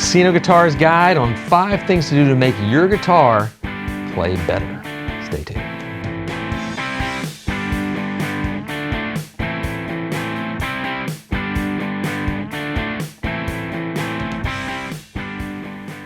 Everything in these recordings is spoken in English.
Casino Guitar's guide on 5 things to do to make your guitar play better. Stay tuned.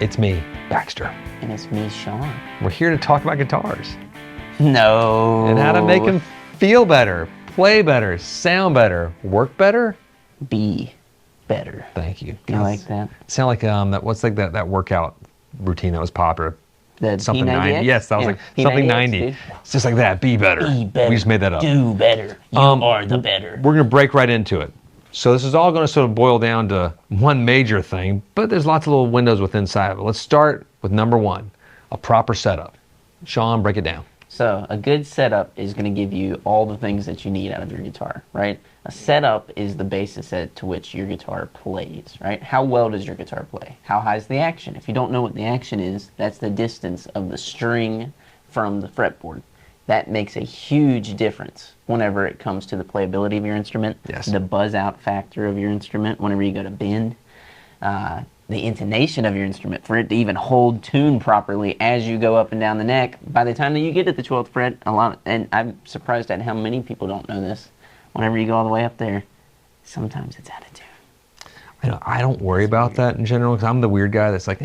It's me, Baxter. And it's me, Sean. We're here to talk about guitars. No. And how to make them feel better, play better, sound better, work better. Be better. Thank you. You like that? Sound like that workout routine that was popular. The Something P90X? 90. Yes, that was like something P90X, 90. dude. It's just like that. Be better. Be better. We just made that up. Do better. You are the better. We're going to break right into it. So this is all going to sort of boil down to one major thing, but there's lots of little windows within inside of it. Let's start with number 1, a proper setup. Sean, break it down. So a good setup is going to give you all the things that you need out of your guitar, right? A setup is the basis to which your guitar plays, right? How well does your guitar play? How high is the action? If you don't know what the action is, that's the distance of the string from the fretboard. That makes a huge difference whenever it comes to the playability of your instrument, Yes. the buzz out factor of your instrument, whenever you go to bend, the intonation of your instrument, for it to even hold tune properly as you go up and down the neck. By the time that you get at the 12th fret, and I'm surprised at how many people don't know this, whenever you go all the way up there, sometimes it's out of tune. I don't worry about that in general because I'm the weird guy that's like,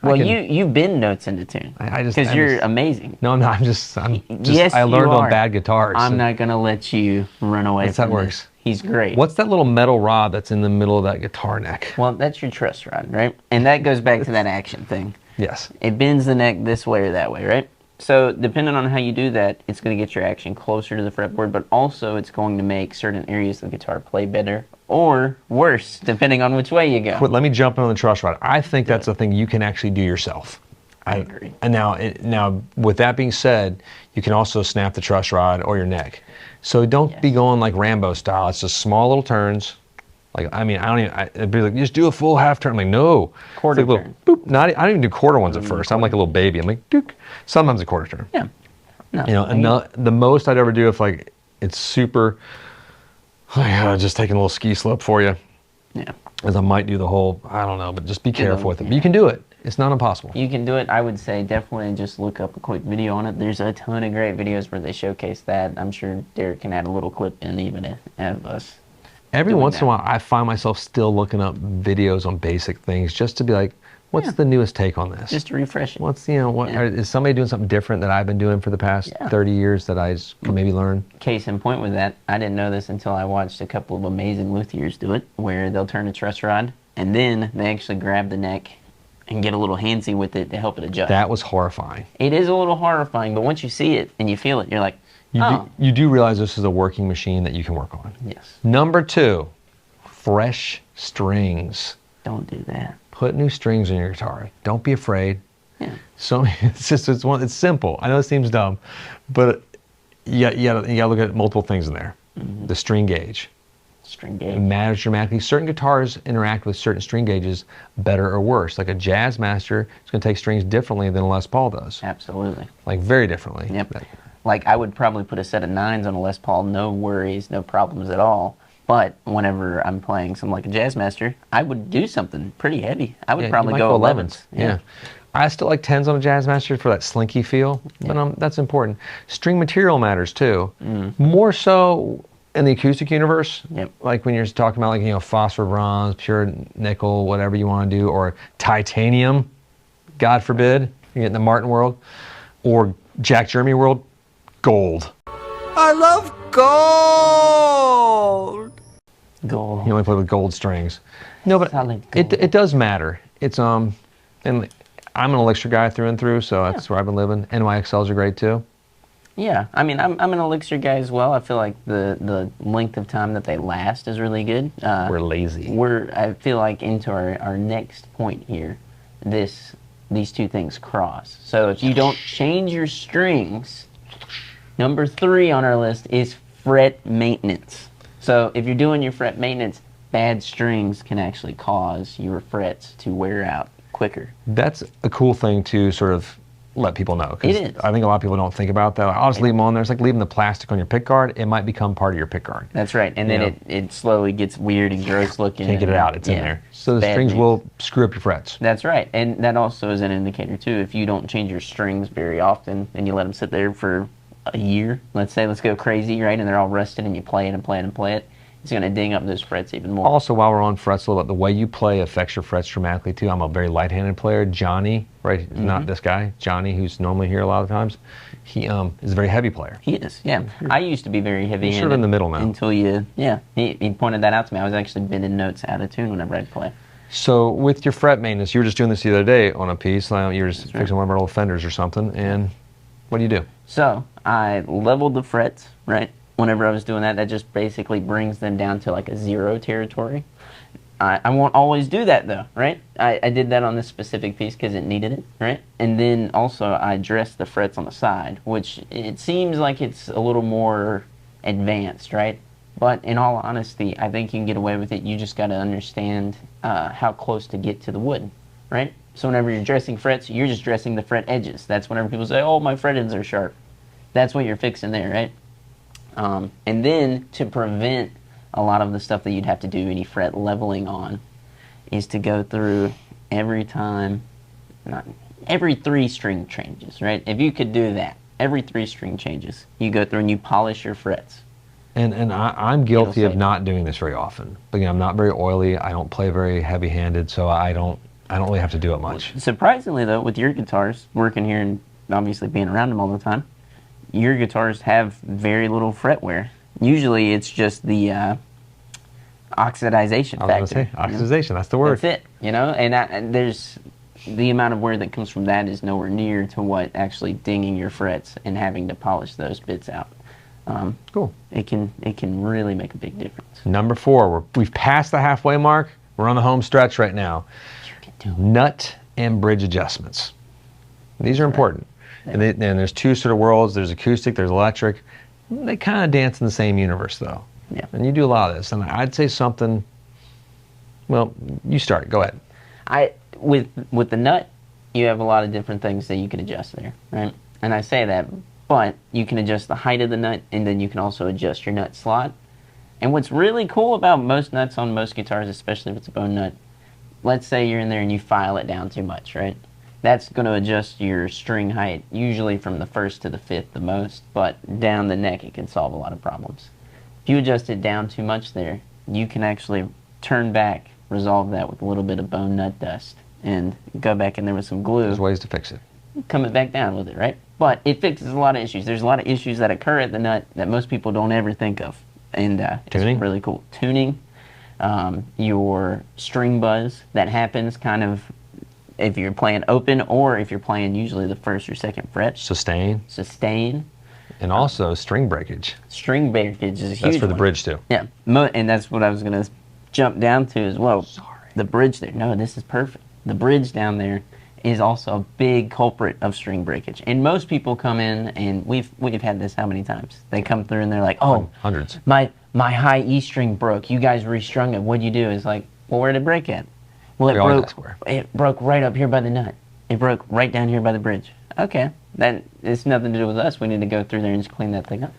Well, you bend notes into tune because you're amazing. No, I'm not. I'm just Yes, I learned you on are. bad guitars. I'm not going to let you run away That's how from it this. works. He's great. What's that little metal rod that's in the middle of that guitar neck? Well, that's your truss rod, right? And that goes back to that action thing. Yes. It bends the neck this way or that way, right? So depending on how you do that, it's going to get your action closer to the fretboard, but also it's going to make certain areas of the guitar play better or worse, depending on which way you go. Let me jump in on the truss rod. I think that's a thing you can actually do yourself. I agree. And now, with that being said, you can also snap the truss rod or your neck. So don't be going like Rambo style. It's just small little turns. It'd be like, just do a full half turn. I'm like, no. Quarter it's like turn. Boop. I don't even do quarter ones at first. I'm like a little baby. I'm like, dook. Sometimes a quarter turn. Yeah. No, The most I'd ever do if like it's super, just taking a little ski slope for you. Yeah. As I might do the whole, I don't know, but just be careful with it. But you can do it. It's not impossible. You can do it. I would say definitely just look up a quick video on it. There's a ton of great videos where they showcase that. I'm sure Derek can add a little clip in even of us. Every once in a while, I find myself still looking up videos on basic things just to be like, what's the newest take on this? Just to refresh it. Is somebody doing something different that I've been doing for the past 30 years that I can maybe learn? Case in point with that, I didn't know this until I watched a couple of amazing luthiers do it, where they'll turn a truss rod and then they actually grab the neck and get a little handsy with it to help it adjust. That was horrifying. It is a little horrifying, but once you see it and you feel it, you're like, You do realize this is a working machine that you can work on. Yes. Number 2, fresh strings. Don't do that. Put new strings in your guitar. Don't be afraid. Yeah. So it's simple. I know it seems dumb, but you gotta look at multiple things in there. Mm-hmm. The string gauge. String It gauge. matters dramatically. Certain guitars interact with certain string gauges better or worse. Like a Jazz Master is going to take strings differently than a Les Paul does. Absolutely. Like very differently. Yep. Like I would probably put a set of 9s on a Les Paul, no worries, no problems at all. But whenever I'm playing something like a Jazz Master, I would do something pretty heavy. I would probably go 11s. Yeah. I still like 10s on a Jazz Master for that slinky feel, but that's important. String material matters too. More so in the acoustic universe. Yep. Like when you're talking about like, phosphor bronze, pure nickel, whatever you want to do, or titanium, God forbid, you get in the Martin world, or Jack Jeremy world, gold. I love gold. Gold. You only play with gold strings. No, but Solid gold. it does matter. It's and I'm an Elixir guy through and through, so that's where I've been living. NYXLs are great too. Yeah, I mean, I'm an Elixir guy as well. I feel like the length of time that they last is really good. We're lazy. I feel like into our next point here, these two things cross. So if you don't change your strings, number 3 on our list is fret maintenance. So if you're doing your fret maintenance, bad strings can actually cause your frets to wear out quicker. That's a cool thing to sort of let people know. 'Cause It is. I think a lot of people don't think about that. I'll just leave them on there. It's like leaving the plastic on your pick guard. It might become part of your pick guard. That's right. And then it slowly gets weird and gross looking. Can't get it out. It's in there. So the strings will screw up your frets. That's right. And that also is an indicator, too. If you don't change your strings very often and you let them sit there for a year, let's go crazy, right? And they're all rusted and you play it and play it and play it. It's going to ding up those frets even more. Also, while we're on frets a little bit, the way you play affects your frets dramatically too. I'm a very light-handed player. Johnny, right? Not this guy. Johnny, who's normally here a lot of times. He is a very heavy player. He is, yeah. I used to be very heavy-handed. You're sort of in the middle now. Until he pointed that out to me. I was actually bending notes out of tune whenever I'd play. So with your fret maintenance, you were just doing this the other day on a piece. You were just fixing one of our old fenders or something. And what do you do? So I leveled the frets, right? Whenever I was doing that, that just basically brings them down to like a 0 territory. I won't always do that though, right? I did that on this specific piece because it needed it, right? And then also I dressed the frets on the side, which it seems like it's a little more advanced, right? But in all honesty, I think you can get away with it. You just got to understand how close to get to the wood, right? So whenever you're dressing frets, you're just dressing the fret edges. That's whenever people say, oh, my fret ends are sharp. That's what you're fixing there, right? And then to prevent a lot of the stuff that you'd have to do any fret leveling on is to go through every 3 string changes, right? If you could do that, every 3 string changes, you go through and you polish your frets. And I'm guilty of not doing this very often. Again, I'm not very oily. I don't play very heavy-handed, so I don't really have to do it much. Surprisingly, though, with your guitars, working here and obviously being around them all the time, your guitars have very little fret wear. Usually it's just the oxidization factor. I was going to say, oxidization, that's the word. That's it, and there's the amount of wear that comes from that is nowhere near to what actually dinging your frets and having to polish those bits out. Cool. It can really make a big difference. Number 4, we've passed the halfway mark. We're on the home stretch right now. Nut and bridge adjustments. These are important. And there's 2 sort of worlds. There's acoustic, there's electric. They kind of dance in the same universe, though. Yeah. And you do a lot of this. And I'd say something, well, you start. Go ahead. With the nut, you have a lot of different things that you can adjust there, right? And I say that, but you can adjust the height of the nut, and then you can also adjust your nut slot. And what's really cool about most nuts on most guitars, especially if it's a bone nut, let's say you're in there and you file it down too much, right? That's going to adjust your string height, usually from the 1st to the 5th the most, but down the neck it can solve a lot of problems. If you adjust it down too much there, you can actually turn back, resolve that with a little bit of bone nut dust, and go back in there with some glue. There's ways to fix it. Come it back down with it, right? But it fixes a lot of issues. There's a lot of issues that occur at the nut that most people don't ever think of. And tuning? It's really cool. Tuning, your string buzz, that happens kind of if you're playing open or if you're playing usually the 1st or 2nd fret. Sustain. And also string breakage. String breakage is a huge That's for the one. bridge too. Yeah, and that's what I was going to jump down to as well. Sorry. The bridge there. No, this is perfect. The bridge down there is also a big culprit of string breakage. And most people come in, and we've had this how many times? They come through and they're like, oh, hundreds. My high E string broke. You guys restrung it. What'd you do? It's like, well, where did it break at? Well, it broke right up here by the nut. It broke right down here by the bridge. Okay, that it's nothing to do with us. We need to go through there and just clean that thing up.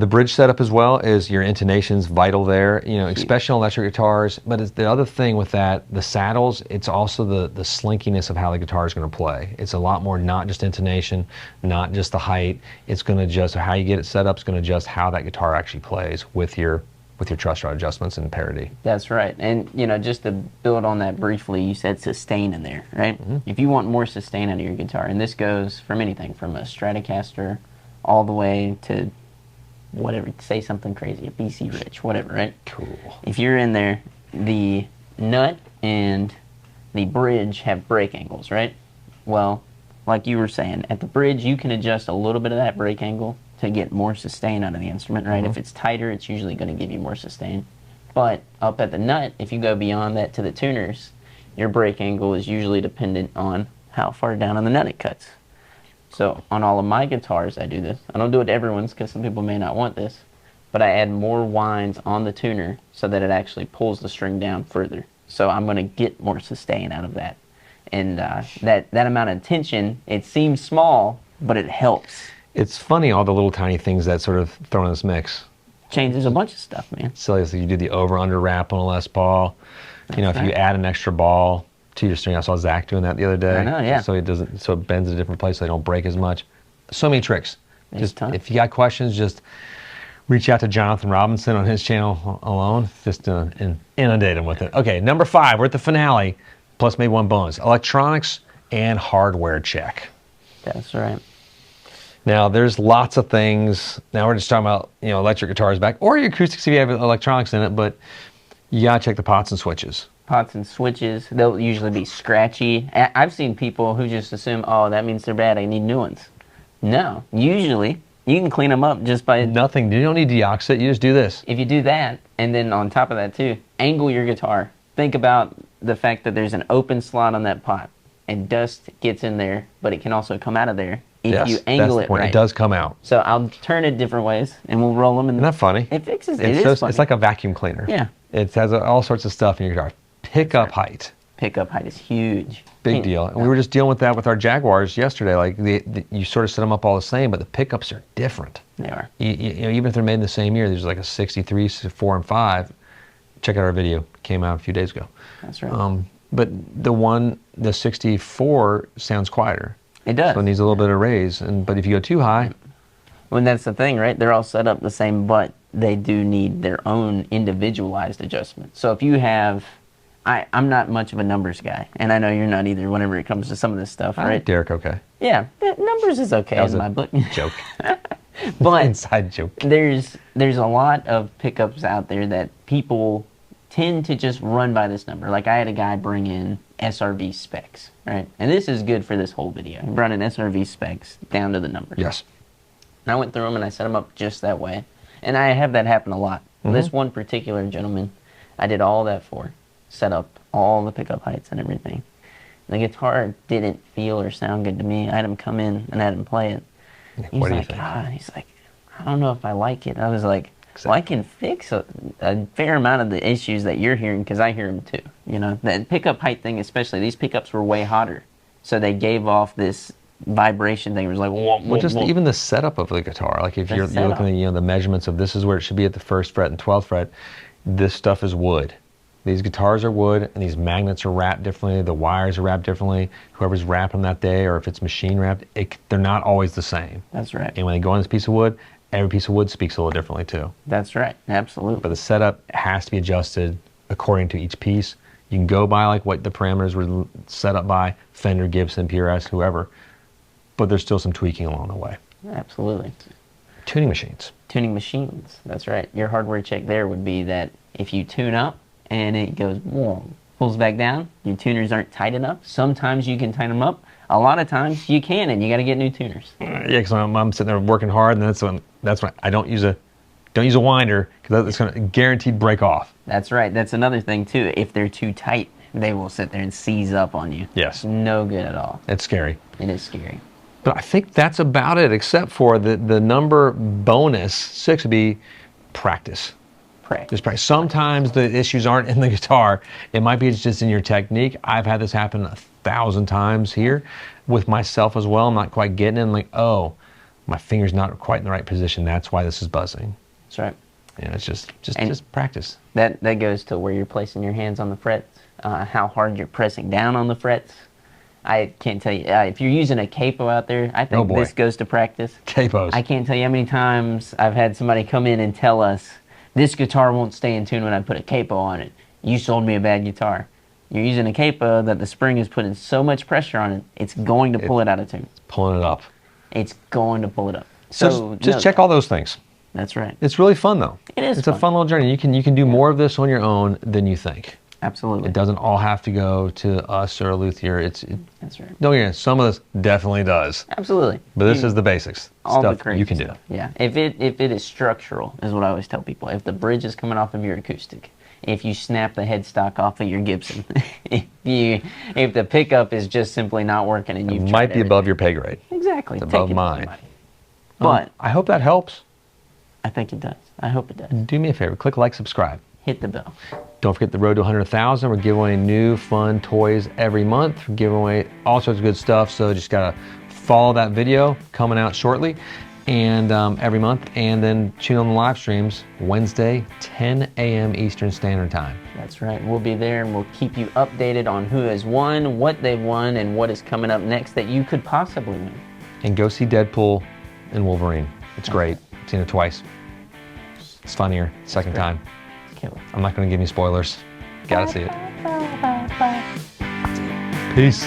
The bridge setup as well is your intonation's vital there, especially on electric guitars. But it's the other thing with that, the saddles, it's also the slinkiness of how the guitar is going to play. It's a lot more not just intonation, not just the height. It's going to adjust how you get it set up. It's going to adjust how that guitar actually plays with your truss rod adjustments and parity. That's right. And, just to build on that briefly, you said sustain in there, right? Mm-hmm. If you want more sustain out of your guitar, and this goes from anything from a Stratocaster all the way to whatever, say something crazy, a BC Rich, whatever, right? Cool. If you're in there, the nut and the bridge have break angles, right? Well, like you were saying, at the bridge, you can adjust a little bit of that break angle to get more sustain out of the instrument, right? Mm-hmm. If it's tighter, it's usually going to give you more sustain. But up at the nut, if you go beyond that to the tuners, your break angle is usually dependent on how far down on the nut it cuts. So on all of my guitars, I do this. I don't do it to everyone's because some people may not want this, but I add more winds on the tuner so that it actually pulls the string down further. So I'm going to get more sustain out of that. And that amount of tension, it seems small, but it helps. It's funny, all the little tiny things that sort of throw in this mix. Changes a bunch of stuff, man. Silly, so you do the over-under wrap on a Les Paul. You know, if you add an extra ball to your string, I saw Zach doing that the other day. I know, yeah. So it bends in a different place so they don't break as much. So many tricks. Just if you got questions, just reach out to Jonathan Robinson on his channel alone. Just inundate him with it. Okay, number 5. We're at the finale. Plus maybe one bonus. Electronics and hardware check. That's right. Now, there's lots of things. Now, we're just talking about, electric guitars back, or your acoustics if you have electronics in it, but you got to check the pots and switches. Pots and switches, they'll usually be scratchy. I've seen people who just assume, oh, that means they're bad, I need new ones. No, usually you can clean them up just by... Nothing. You don't need to deox it. You just do this. If you do that, and then on top of that too, angle your guitar. Think about the fact that there's an open slot on that pot, and dust gets in there, but it can also come out of there. If you angle it right. It does come out. So I'll turn it different ways, and we'll roll them. Isn't that funny? It fixes it. It's like a vacuum cleaner. Yeah. It has all sorts of stuff in your guitar. Pickup height. Pickup height is huge. Big deal. And we were just dealing with that with our Jaguars yesterday. Like you sort of set them up all the same, but the pickups are different. They are. Even if they're made in the same year, there's like a 63, 4, and 5. Check out our video. It came out a few days ago. That's right. But the 64 sounds quieter. It does. So it needs a little bit of raise. But if you go too high... Well, that's the thing, right? They're all set up the same, but they do need their own individualized adjustment. So if you have... I'm not much of a numbers guy, and I know you're not either whenever it comes to some of this stuff, right? Derek, okay. Yeah, numbers is okay in my book. Joke. But inside joke. There's a lot of pickups out there that people tend to just run by this number. Like I had a guy bring in SRV specs, right? And this is good for this whole video. He brought in SRV specs down to the numbers. Yes. And I went through them and I set them up just that way. And I have that happen a lot. Mm-hmm. This one particular gentleman, I did all that for. Set up all the pickup heights and everything. The guitar didn't feel or sound good to me. I had him come in and I had him play it. What do you think? He's like, I don't know if I like it. I was like, well, I can fix a fair amount of the issues that you're hearing because I hear them too. The pickup height thing especially, these pickups were way hotter. So they gave off this vibration thing. It was like, well, just even the setup of the guitar. Like if you're looking at the measurements of this is where it should be at the 1st fret and 12th fret, this stuff is wood. These guitars are wood, and these magnets are wrapped differently. The wires are wrapped differently. Whoever's wrapping them that day, or if it's machine wrapped, they're not always the same. That's right. And when they go on this piece of wood, every piece of wood speaks a little differently too. That's right. Absolutely. But the setup has to be adjusted according to each piece. You can go by like what the parameters were set up by Fender, Gibson, PRS, whoever, but there's still some tweaking along the way. Absolutely. Tuning machines. Tuning machines. That's right. Your hardware check there would be that if you tune up and it goes, pulls back down, your tuners aren't tight enough. Sometimes you can tighten them up. A lot of times you can, and you got to get new tuners. Yeah, because I'm sitting there working hard, and that's when I don't use a winder because it's going to guaranteed break off. That's right. That's another thing too. If they're too tight, they will sit there and seize up on you. Yes. No good at all. It's scary. It is scary. But I think that's about it, except for the number bonus 6 would be practice. Just practice. Sometimes the issues aren't in the guitar. It might be just in your technique. I've had this happen 1,000 times here with myself as well. I'm not quite getting it. I'm like, oh, my finger's not quite in the right position. That's why this is buzzing. That's right. It's just practice. That goes to where you're placing your hands on the frets, how hard you're pressing down on the frets. I can't tell you. If you're using a capo out there, I think this goes to practice. Capos. I can't tell you how many times I've had somebody come in and tell us, this guitar won't stay in tune when I put a capo on it. You sold me a bad guitar. You're using a capo that the spring is putting so much pressure on it, it's going to pull it out of tune. It's pulling it up. It's going to pull it up. So just check all those things. That's right. It's really fun though. It is. It's a fun little journey. You can do more of this on your own than you think. Absolutely. It doesn't all have to go to us or a luthier. That's right. Don't get me. Some of this definitely does. Absolutely. But this is the basics. All stuff the crazy you can stuff. do. Yeah. If it is structural, is what I always tell people. If the bridge is coming off of your acoustic, if you snap the headstock off of your Gibson, if the pickup is just simply not working, and you might be above your pay grade. Exactly. It's above mine. But I hope that helps. I think it does. I hope it does. Do me a favor. Click like, subscribe. hit the bell. Don't forget the road to 100,000. We're giving away new fun toys every month. We're giving away all sorts of good stuff. So just gotta follow that video coming out shortly, and every month, and then tune on the live streams Wednesday, 10 a.m. Eastern Standard Time. That's right. We'll be there, and we'll keep you updated on who has won, what they've won, and what is coming up next that you could possibly win. And go see Deadpool and Wolverine. It's great. I've seen it twice. It's funnier second time. Killer. I'm not going to give you spoilers. Gotta see it. Peace.